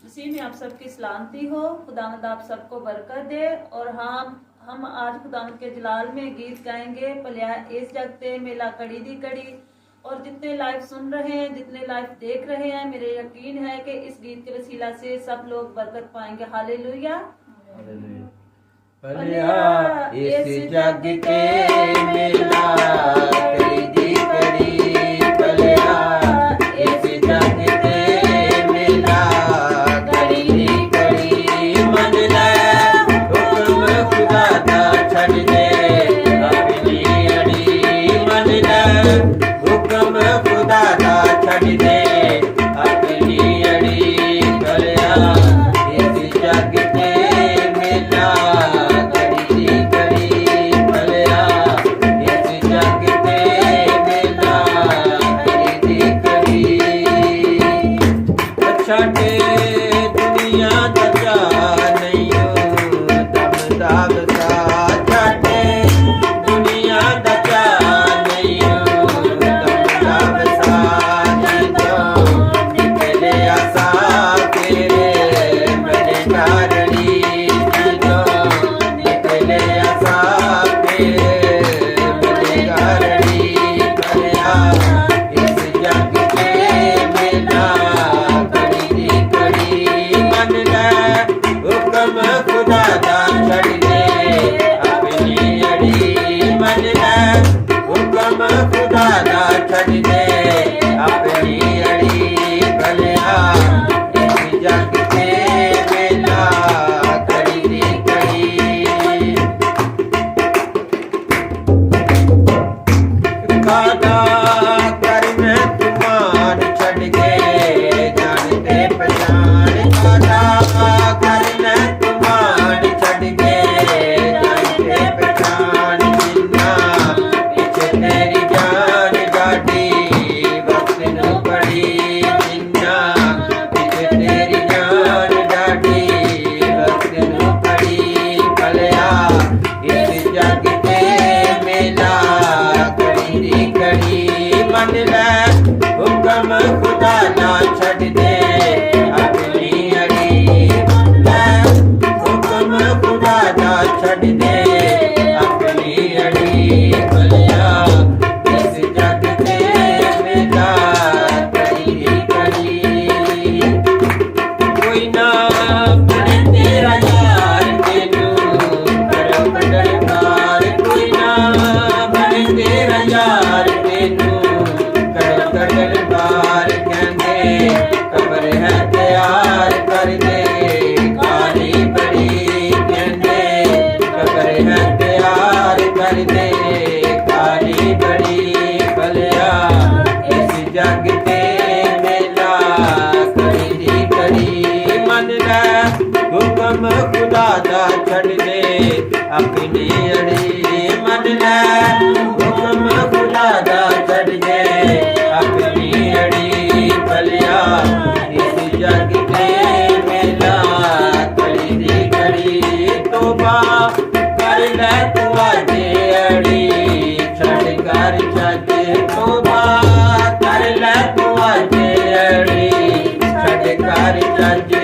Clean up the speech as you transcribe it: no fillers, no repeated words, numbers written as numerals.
मसीह में आप सबकी सलामती हो। खुदावंद आप सबको बरकत दे। और हम आज खुदावंद के जलाल में गीत गाएंगे, भलिया इस जगते मेला कड़ी दी कड़ी। और जितने लाइव सुन रहे हैं, जितने लाइव देख रहे हैं, मेरे यकीन है कि इस गीत के वसीला से सब लोग बरकत पाएंगे। हालेलुया। भलिया इस जगते मेला कड़ी दी कड़ी, भलिया इस जगते मेला कड़ी दी कड़ी। मन ले हुक्म खुदा दा छड़ दे अपनी अड़ी, मन ले हुक्म खुदा दा छड़ दे अपनी अड़ी। भलिया इस जगते मेला कड़ी दी कड़ी, भलिया इस जगते मेला कड़ी दी कड़ी। छाटे दुनिया दा जा नहीं दम दाग सा, छाटे दुनिया दा जा नहीं दम दाग सा। जो निकले आसा तेरे मेरे कारणी, जो निकले आसा तेरे मेरे कारणी। भलिया इस जगते मेला कड़ी दी कड़ी, मन ले हुक्म खुदा दा छड़ दे अपनी अड़ी, मन ले हुक्म खुदा दा छड़ दे अपनी अड़ी। भलिया इस जगते मेला कड़ी दी कड़ी। खादा कर मैं तुमान छड़ के जानते पहचान, खादा कर मैं तुमान छड़ के जानते पहचान। जिन्ना पीछे तेरी जान डाटी वक्त न पड़ी, जिन्ना पीछे तेरी जान डाटी वक्त न पड़ी। भलिया इस जगते मेला कड़ी दी कड़ी, मन ले हुक्म खुदा ना छड़ दे अपनी अड़ी, ले हुक्म खुदा ना छड़ दे अपनी अड़ी। भलिया इस जगते मेला कड़ी दी कड़ी। कोई ना बने तेरा यार तेनू करो दरबार, कोई ना बने तेरा यार तेनू करो दरबार। कहंदे कब्र है तैयार कर दे काली बड़ी, कहंदे कब्र है तैयार कर दे काली बड़ी। भलिया इस जगते मेला कड़ी दी कड़ी, मन ले हुक्म खुदा दा छड़ दे अपनी अड़ी, मन ले हुक्म खुदा दा छड़ दे अपनी अड़ी। भलिया इस जगते मेला कड़ी दी कड़ी। तोबा कर ले तू आजे अड़ी छड़ कर छज, तोबा कर ले तू आजे अड़ी छड़ कर छज।